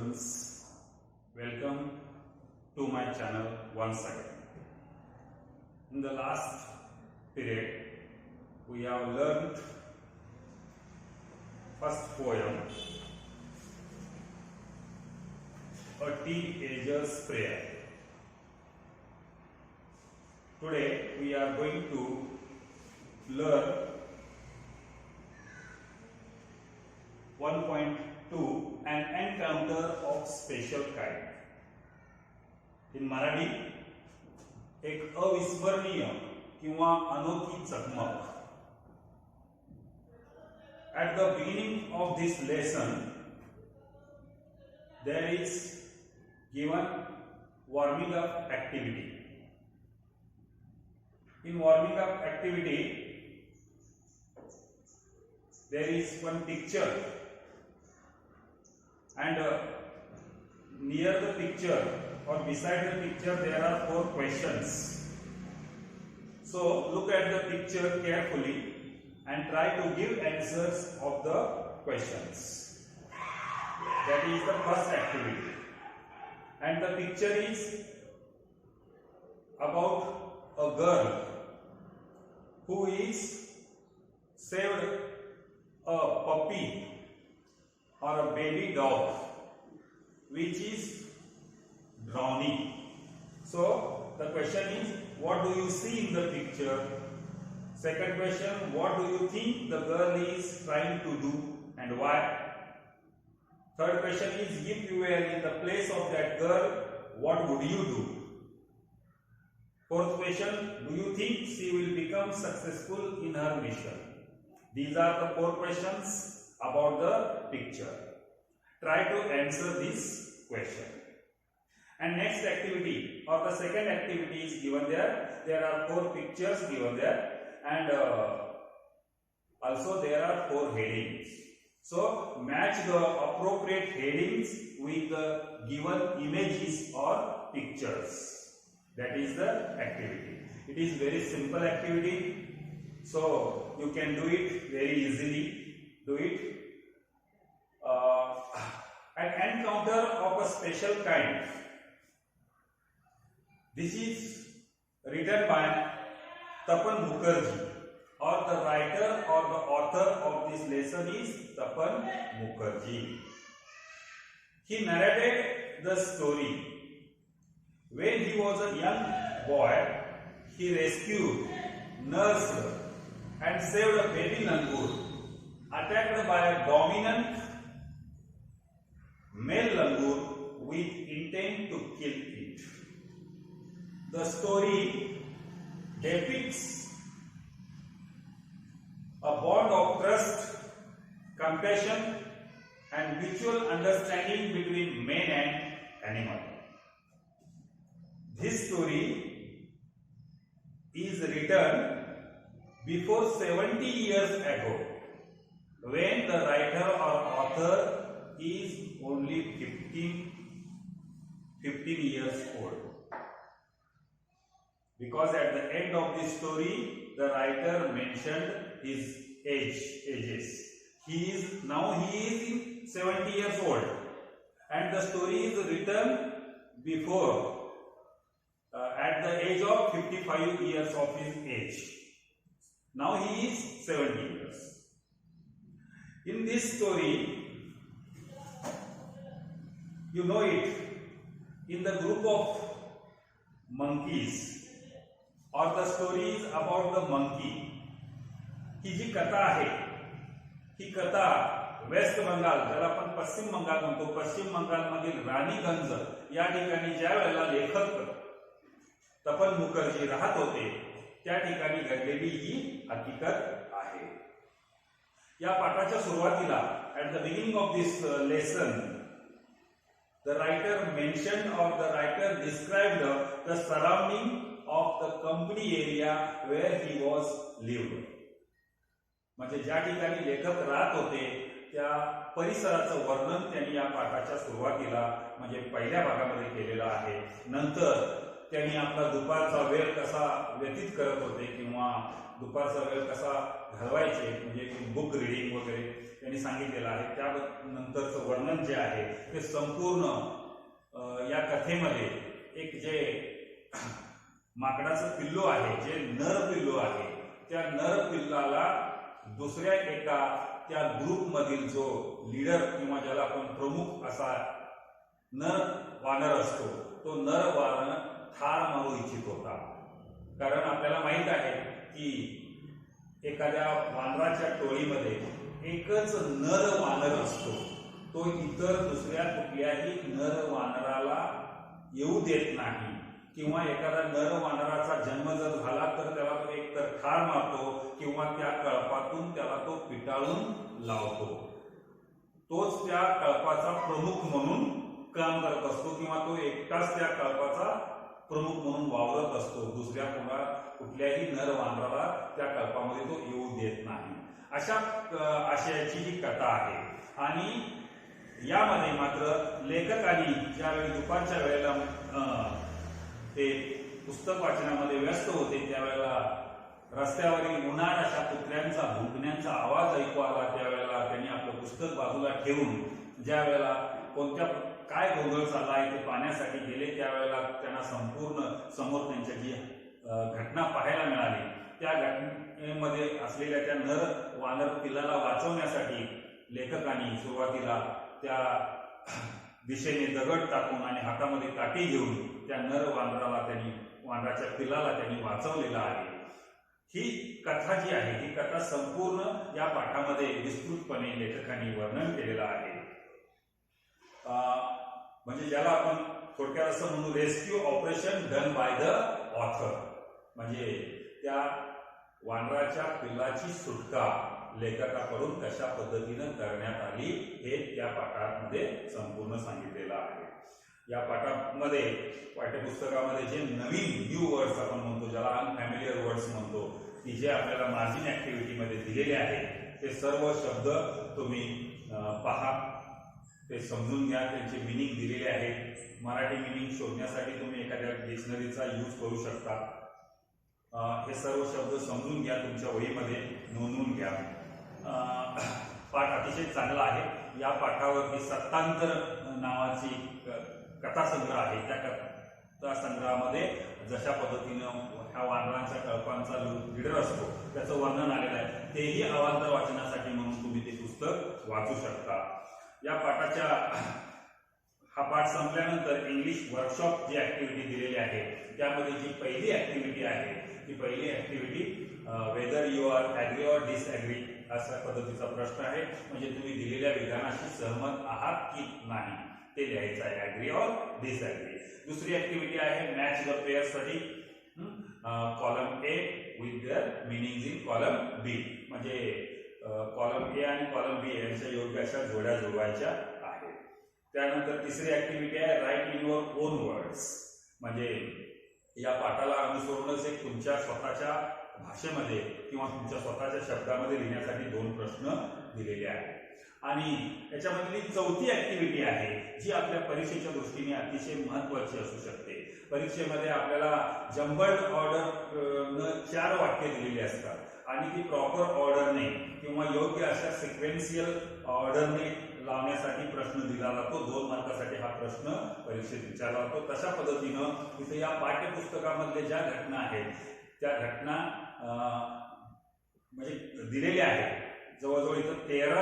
students, welcome to my channel once again. In the last period, we have learned first poem, A Teenager's Prayer. Today we are going to learn 1.2 An Encounter of Special Kind. In Marathi एक अविस्मरणीय किंवा अनोखी चकमक. At the beginning of this lesson, there is given warming up activity. In warming up activity, there is one picture, and near the picture or beside the picture there are 4 questions. So look at the picture carefully and try to give answers of the questions. That is the first activity. And the picture is about a girl who is saved a puppy or a baby dog which is drowning. So the question is, what do you see in the picture? Second question, what do you think the girl is trying to do and why? Third question is, if you were in the place of that girl, what would you do? Fourth question, do you think she will become successful in her mission? These are the 4 questions about the picture. Try to answer this question. And next activity or the second activity is given there. There are 4 pictures given there, and also there are 4 headings. So match the appropriate headings with the given images or pictures. That is the activity. It is very simple activity, so you can do it very easily. Do it. An encounter of a special kind. This is written by Tapan Mukherjee, or the writer or the author of this lesson is Tapan Mukherjee. He narrated the story. When he was a young boy, he rescued, nursed, and saved a baby langur attacked by a dominant male langur with intent to kill it. The story depicts a bond of trust, compassion, and mutual understanding between man and animal. This story is written before 70 years ago, when the writer or author is only 15 years old. Because at the end of this story, the writer mentioned his ages. He is now 70 years old, and the story is written before at the age of 55 years of his age. Now he is 70 years. In this story, you know it, in the group of monkeys, or the story is about the monkey. ही जी कथा आहे, ही कथा waste Bengal, ज्याला आपण पश्चिम बंगाल म्हणतो, पश्चिम बंगालमधील राणीगंज या ठिकाणी ज्या वेळेला लेखक तपन मुखर्जी राहत होते, त्या ठिकाणी घडलेली ही हकीकत आहे. या पाठाच्या सुरुवातीला, at the beginning of this lesson, the writer mentioned or the writer described the surrounding of the company area where he was lived. म्हणजे ज्या ठिकाणी लेखक राहत होते त्या परिसराचं वर्णन त्यांनी या पाठाच्या सुरुवातीला म्हणजे पहिल्या भागामध्ये केलेलं आहे. नंतर त्यांनी आपला दुपारचा वेळ कसा व्यतीत करत होते किंवा दुपारचा वेळ कसा घालवायचे, म्हणजे बुक रिडिंग वगैरे त्यांनी सांगितलेलं आहे. त्यानंतरचं वर्णन जे आहे ते संपूर्ण या कथेमध्ये एक जे माकडाचं पिल्लू आहे, जे नर पिल्लू आहे, त्या नर पिल्लाला दुसऱ्या एका त्या ग्रुपमधील जो लीडर किंवा ज्याला आपण प्रमुख असा नर वानर असतो, तो नर वानर ठार मारू इच्छित होता. कारण आपल्याला माहित आहे की एखाद्या वानराच्या टोळीमध्ये एकच नर वानर असतो. तो इतर दुसऱ्या कुठल्याही नर वानराला येऊ देत नाही, किंवा एखादा नर वानराचा जन्म जर झाला तर त्याला तो एकतर ठार मारतो किंवा त्या कळपातून त्याला तो पिटाळून लावतो. तोच त्या कळपाचा प्रमुख म्हणून काम करत असतो किंवा तो एकटाच त्या कळपाचा प्रमुख म्हणून वावरत असतो. दुसऱ्या कुठल्याही नर वानराला त्या कल्पामध्ये तो येऊ देत नाही. अशा आशयाची ही कथा आहे. आणि यामध्ये मात्र लेखकांनी ज्यावेळी दुपारच्या वेळेला ते पुस्तक वाचनामध्ये व्यस्त होते, त्यावेळेला रस्त्यावरील उन्हाळ अशा कुत्र्यांचा भुंकण्याचा आवाज ऐकू आला. त्यावेळेला त्यांनी आपलं पुस्तक बाजूला ठेवून ज्या वेळेला कोणत्या काय गोंधळ चालला आहे ते पाहण्यासाठी गेले, त्यावेळेला त्यांना संपूर्ण समोर त्यांच्या जी घटना पाहायला मिळाली. त्या घटनेमध्ये असलेल्या त्या नर वानर पिल्लाला वाचवण्यासाठी लेखकांनी सुरुवातीला त्या दिशेने दगड टाकून आणि हातामध्ये काठी घेऊन त्या नर वानराच्या पिल्लाला त्यांनी वाचवलेला आहे. ही कथा जी आहे, ही कथा संपूर्ण या पाठामध्ये विस्तृतपणे लेखकांनी वर्णन केलेलं आहे. म्हणजे ज्याला आपण थोडक्यात असं म्हणू, rescue operation done by the author. म्हणजे त्या वानराच्या पिल्लाची सुटका लेखकाकडून कशा पद्धतीनं करण्यात आली हे त्या पाठामध्ये संपूर्ण सांगितलेलं आहे. या पाठामध्ये पाठ्यपुस्तकामध्ये जे नवीन न्यू वर्ड्स आपण म्हणतो, ज्याला अनफॅमिलियर वर्ड्स म्हणतो, की जे आपल्याला मार्जिन ऍक्टिव्हिटीमध्ये दिलेले आहेत, ते सर्व शब्द तुम्ही पहा, ते समजून घ्या. त्यांचे मिनिंग दिलेले आहेत. मराठी मिनिंग शोधण्यासाठी तुम्ही एखाद्या डिक्शनरीचा यूज करू शकता. हे सर्व शब्द समजून घ्या, तुमच्या वहीमध्ये नोंदवून घ्या. पाठ अतिशय चांगला आहे. या पाठावरती सत्तांतर नावाची कथासंग्रह आहे. त्या कथासंग्रहामध्ये जशा पद्धतीनं ह्या वानरांच्या कल्पांचा लीडर असतो त्याचं वर्णन आलेलं आहे. तेही अवांतर वाचनासाठी म्हणून तुम्ही ते पुस्तक वाचू शकता. या पाठाच्या हा पाठ संपल्यानंतर इंग्लिश वर्कशॉप जी ऍक्टिव्हिटी दिलेली आहे, त्यामध्ये जी पहिली ऍक्टिव्हिटी आहे, ती पहिली activity whether you are agree or disagree अशा पद्धतीचा प्रश्न आहे. म्हणजे तुम्ही दिलेल्या विधानाशी सहमत आहात की नाही ते लिहायचं आहे, ऍग्री ऑर डिसऍग्री. दुसरी ऍक्टिव्हिटी आहे match the pair study, column A with their meanings in column B. म्हणजे कॉलम ए आणि कॉलम बी यांच्या योग्य अशा जोड्या जुळवायच्या आहेत. त्यानंतर तिसरी ऍक्टिव्हिटी आहे write in your own words. म्हणजे या पाठाला अनुसरूनच एक तुमच्या स्वतःच्या भाषेमध्ये किंवा तुमच्या स्वतःच्या शब्दामध्ये लिहिण्यासाठी 2 प्रश्न दिलेले आहेत. आणि याच्यामधली चौथी ऍक्टिव्हिटी आहे जी आपल्या परीक्षेच्या दृष्टीने अतिशय महत्वाची असू शकते. परीक्षेमध्ये आपल्याला जम्बल्ड ऑर्डर 4 वाक्य दिलेली असतात आणि ती प्रॉपर ऑर्डरने किंवा योग्य अशा सिक्वेन्शियल ऑर्डरने लावण्यासाठी प्रश्न दिला जातो. 2 मार्कासाठी हा प्रश्न परीक्षेत विचारला जातो. तशा पद्धतीनं इथे या पाठ्यपुस्तकामधले ज्या घटना आहेत त्या घटना म्हणजे दिलेल्या आहेत. जवळजवळ इथं 13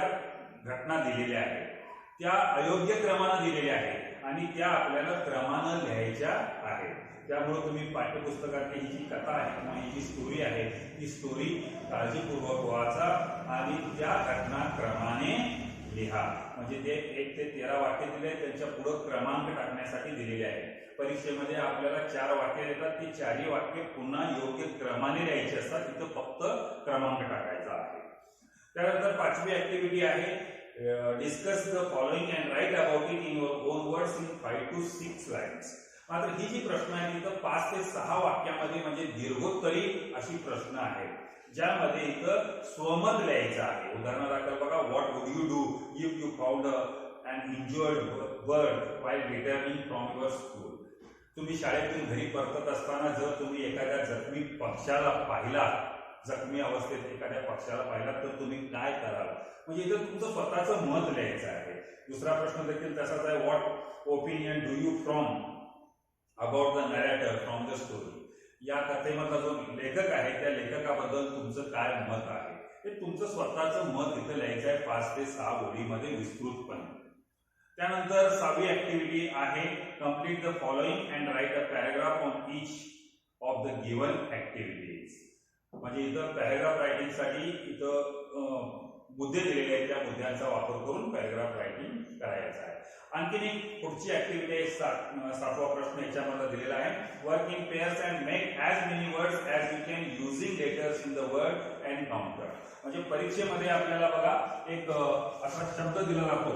घटना दिलेल्या आहेत. त्या अयोग्य क्रमानं दिलेल्या आहेत आणि त्या आपल्याला क्रमानं लिहायच्या आहेत. त्यामुळे तुम्ही पाठ्यपुस्तकातली ही जी कथा आहे किंवा ही जी स्टोरी आहे ती स्टोरी काळजीपूर्वक वाचा आणि त्या घटना क्रमाने लिहा. म्हणजे ते 1 ते 13 वाक्य दिले, त्यांच्या पुढे क्रमांक टाकण्यासाठी दिलेले आहे. परीक्षेमध्ये आपल्याला 4 वाक्य देतात, ती 4ही वाक्य पुन्हा योग्य क्रमाने लिहायची असतात. तिथं फक्त क्रमांक टाकायचा आहे. त्यानंतर 5वी ऍक्टिव्हिटी आहे discuss the following and write about it in your own words in 5 to 6 lines. मात्र ही जी प्रश्न आहे तिथं 5 ते 6 वाक्यामध्ये म्हणजे दीर्घोत्तरी अशी प्रश्न आहेत, ज्यामध्ये इथं स्वमत लिहायचं आहे. उदाहरणादाखल बघा, what would you do if you found an injured bird while returning from your school. तुम्ही शाळेतून घरी परतत असताना जर तुम्ही एखाद्या जखमी पक्षाला पाहिला, जखमी अवस्थेत एखाद्या पक्षाला पाहिला तर तुम्ही काय कराल, म्हणजे इथं तुमचं स्वतःचं मत लिहायचं आहे. दुसरा प्रश्न देखील तसाच आहे, what opinion do you from about the narrator from the story. या कथेमधला जो लेखक आहे त्या लेखकाबद्दल तुमचं काय मत आहे, हे तुमचं स्वतःचं मत इथं लिहायचं आहे 5 ते 6 ओळीमध्ये विस्तृतपणे. त्यानंतर 6वी ऍक्टिव्हिटी आहे, complete the following and right a paragraph on each of the given activities. म्हणजे इथं पॅराग्राफ रायटिंग साठी इथं मुद्दे दिलेले आहेत, त्या मुद्द्यांचा वापर करून पॅराग्राफ रायटिंग करायचं आहे. आणखीन एक पुढची ऍक्टिव्हिटी आहे, 7वा प्रश्न याच्यामध्ये दिलेला आहे, work in pairs and make as many words as you can using letters in the word and counter. म्हणजे परीक्षेमध्ये आपल्याला बघा एक असा शब्द दिला जातो,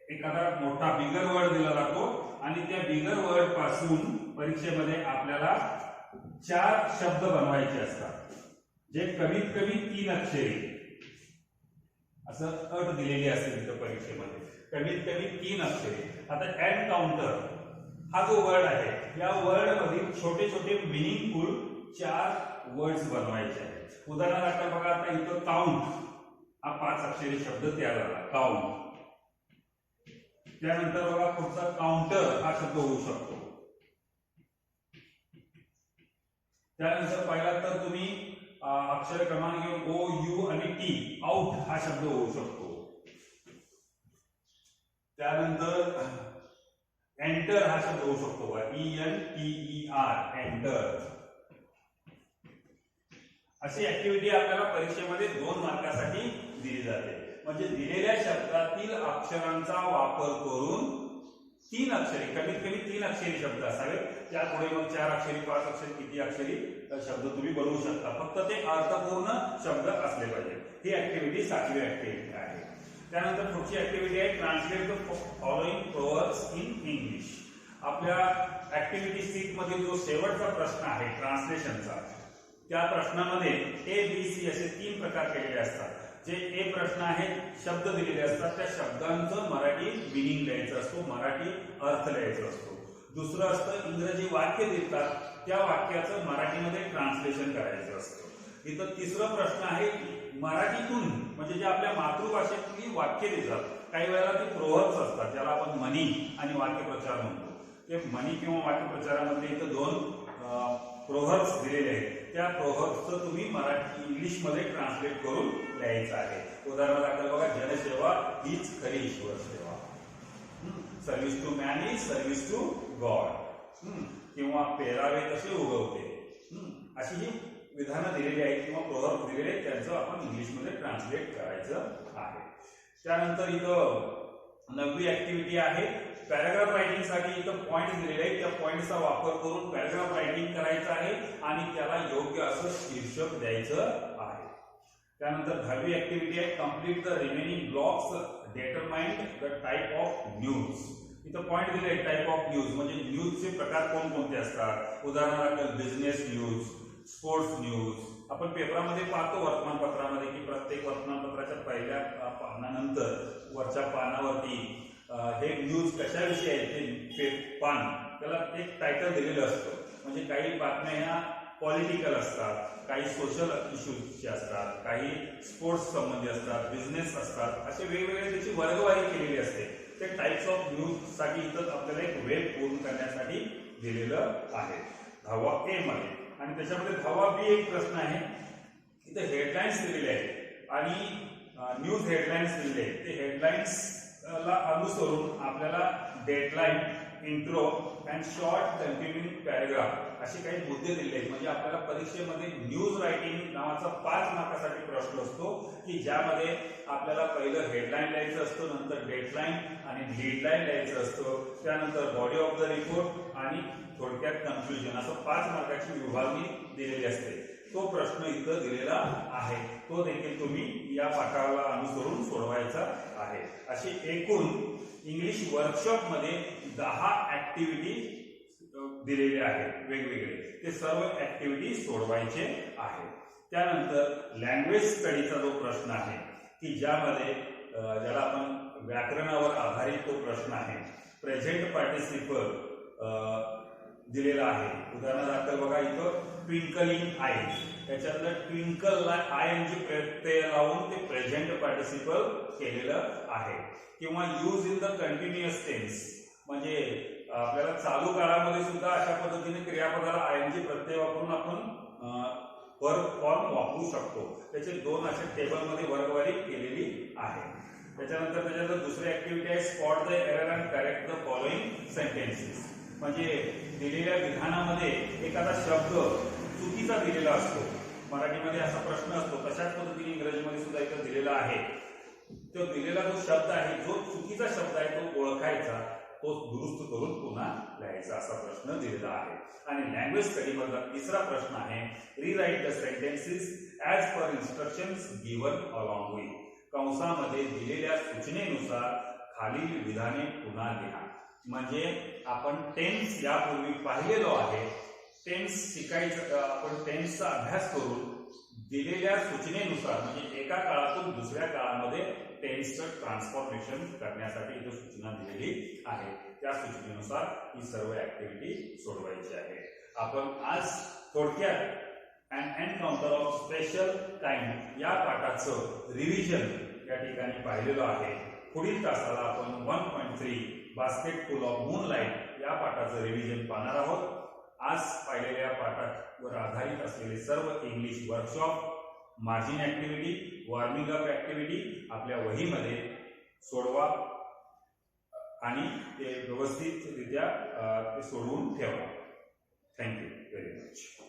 एखादा मोठा बिगर वर्ड दिला जातो आणि त्या बिगर वर्ड पासून परीक्षेमध्ये आपल्याला 4 शब्द बनवायचे असतात, जे कमीत कमी 3 अक्षरी, असं अट दिलेली असते तिथं परीक्षेमध्ये, कमीत कमी 3 अक्षरे. आता अँड काउंटर हा जो वर्ड आहे, या वर्ड मधील छोटे छोटे मिनिंगफुल 4 वर्ड्स बनवायचे आहेत. उदाहरणार्थ बघा, आता इथं काउंट हा 5 अक्षरी शब्द तयार झाला, काउंट. त्यानंतर बघा पुढचा काउंटर हा शब्द होऊ शकतो. त्यानंतर पहिला तर तुम्ही अक्षर क्रमांक घेऊन ओ यू आणि टी, आउट हा शब्द होऊ शकतो. त्यानंतर एंटर हा शब्द होऊ शकतो, ENTER, एंटर. अशी ऍक्टिव्हिटी आपल्याला परीक्षेमध्ये 2 मार्कासाठी दिली जाते. म्हणजे दिलेल्या शब्दातील अक्षरांचा वापर करून 3 अक्षरी, कमीत कमी 3 अक्षरी शब्द असावे. त्यापुढे मग 4 अक्षरी, 5 अक्षरी, किती अक्षरी शब्द तुम्ही बनवू शकता, फक्त ते अर्थपूर्ण शब्द असले पाहिजे. ही ऍक्टिव्हिटी 7वी ऍक्टिव्हिटी आहे. त्यानंतर पुढची ऍक्टिव्हिटी आहे, translate the following proverbs in English. आपल्या ऍक्टिव्हिटी 6 मधील जो शेवटचा प्रश्न आहे ट्रान्सलेशनचा, त्या प्रश्नामध्ये ABC असे 3 प्रकार केलेले असतात. जे ए प्रश्न आहे, शब्द दिलेले असतात, त्या शब्दांचं मराठी मिनिंग लिहायचं असतो, मराठी अर्थ लिहायचा असतो. दुसरं असतं इंग्रजी वाक्य देतात, त्या वाक्याचं मराठीमध्ये ट्रान्सलेशन करायचं असतं. इथं तिसरं प्रश्न आहे, मराठीतून म्हणजे जे आपल्या मातृभाषेतली वाक्य देतात, काही वेळेला ते प्रोव्हर्ब्स असतात, ज्याला आपण म्हणी आणि वाक्यप्रचार म्हणतो. ते म्हणी किंवा वाक्यप्रचारामध्ये इथं 2 प्रोव्हर्ब्स दिलेले आहेत. त्या प्रोव्हर्ब्सचं तुम्ही मराठी इंग्लिशमध्ये ट्रान्सलेट करून लिहायचं आहे. उदाहरणार्थ बघा, जनसेवा हीच खरी ईश्वर सेवा, service to man is service to God, किंवा पेरावे तसे उगवते, अशी ही विधानं दिलेली आहेत किंवा प्रोव्हर्ब्स दिलेले आहेत, त्यांचं आपण इंग्लिशमध्ये ट्रान्सलेट करायचं आहे. त्यानंतर इथं 9वी ऍक्टिव्हिटी आहे, पॅराग्राफ रायटिंग साठी इथं पॉइंट दिलेले आहेत, त्या पॉइंटचा वापर करून पॅराग्राफ रायटिंग करायचं आहे आणि त्याला योग्य असं शीर्षक द्यायचं आहे. त्यानंतर 10वी ऍक्टिव्हिटी आहे, complete the remaining blocks determined the type of news. इथं पॉइंट दिले आहेत, टाइप ऑफ न्यूज म्हणजे न्यूजचे प्रकार कोणकोणते असतात. उदाहरणार्थ बिझनेस न्यूज, स्पोर्ट्स न्यूज. आपण पेपरामध्ये पाहतो, वर्तमानपत्रामध्ये, की प्रत्येक वर्तमानपत्राच्या पहिल्या पानानंतर वरच्या पानावरती हे न्यूज कशाविषयी आहे ते पान, त्याला एक टायटल दिलेलं असतं. म्हणजे काही बातम्या ह्या पॉलिटिकल असतात, काही सोशल इश्यूजचे असतात, काही स्पोर्ट्स संबंधी असतात, बिझनेस असतात, असे वेगवेगळे त्याची वर्गवारी केलेली असते. ते टाइप्स ऑफ न्यूज साठी इथं आपल्याला एक वेब पूर्ण करण्यासाठी दिलेलं आहे 10वा ए मध्ये. आणि त्याच्यामध्ये 10वा बी एक प्रश्न आहे, इथे हेडलाईन्स दिलेले आहेत आणि न्यूज हेडलाईन्स दिलेले आहेत. ते हेडलाईन्स ला अनुसरून आपल्याला deadline, intro and short continuing paragraph असे काही मुद्दे दिले आहेत. म्हणजे आपल्याला परीक्षेमध्ये न्यूज रायटिंग नावाचा 5 मार्कासाठी प्रश्न असतो, की ज्यामध्ये आपल्याला पहिलं हेडलाईन लिहायचं असतं, नंतर डेडलाईन आणि लीडलाईन लिहायचं असतं, त्यानंतर बॉडी ऑफ द रिपोर्ट आणि थोडक्यात कन्क्लुजन, असं 5 मार्काची विभागणी दिलेली असते. तो प्रश्न इथं दिलेला आहे, तो देखील तुम्ही या पाठाला अनुसरून सोडवायचा आहे. अशी एकूण इंग्लिश वर्कशॉप मध्ये 10 ऍक्टिव्हिटी दिलेले आहेत वेगवेगळे, ते सर्व ऍक्टिव्हिटी सोडवायचे आहेत. त्यानंतर लँग्वेज स्टडीचा जो प्रश्न आहे, की ज्यामध्ये ज्याला आपण व्याकरणावर आधारित तो प्रश्न आहे, प्रेझेंट पार्टिसिपल दिलेलं आहे. उदाहरणादाखल बघा इथं ट्विंकलिंग आय, त्याच्यातलं ट्विंकल आयएनजी प्रत्यय लावून ते प्रेझेंट पार्टिसिपल केलेलं आहे. किंवा use in the continuous tense, म्हणजे आपल्याला चालू काळामध्ये सुद्धा अशा पद्धतीने क्रियापदाला आयएनजी प्रत्यय वापरून आपण वर्ब फॉर्म वापरू शकतो. त्याचे दोन असे टेबलमध्ये वर्गवारी केलेली आहे. त्याच्यानंतर त्याच्यात दुसरी ऍक्टिव्हिटी आहे spot the error and correct the following sentences. म्हणजे दिलेल्या विधानामध्ये एखादा शब्द चुकीचा दिलेला असतो. मराठीमध्ये असा प्रश्न असतो, तशाच पद्धतीने इंग्रजीमध्ये सुद्धा इथं दिलेला आहे. तो दिलेला जो शब्द आहे, जो चुकीचा शब्द आहे तो ओळखायचा, तो दुरुस्त करून पुन्हा लिहायचा, असा प्रश्न दिलेला आहे. आणि लँग्वेज स्टडी मधला तिसरा प्रश्न आहे rewrite the sentences as per instructions given along with. कंसामध्ये दिलेल्या सूचनेनुसार खालील विधाने पुन्हा लिहा. म्हणजे आपण टेन्स यापूर्वी पाहिलेलो आहे. टेन्स शिकायचं, आपण टेन्सचा अभ्यास करून दिलेल्या सूचनेनुसार, म्हणजे एका काळातून दुसऱ्या काळामध्ये टेन्सचं ट्रान्सफॉर्मेशन करण्यासाठी इथे सूचना दिलेली आहे. त्या सूचनेनुसार ही सर्व ऍक्टिव्हिटी सोडवायची आहे. आपण आज थोडक्यात and encounter of special kind या पाठाचं रिव्हिजन या ठिकाणी पाहिलेलं आहे. पुढील तासाला आपण 1.3 बास्केट फुल ऑफ मूनलाइट या पाठाचं रिव्हिजन पाहणार आहोत. आज पाहिलेल्या पाठावर आधारित असलेले सर्व English workshop, margin activity, warming up activity आपल्या वहीमध्ये सोडवा आणि ते व्यवस्थितरित्या ते सोडवून ठेवा. Thank you very much.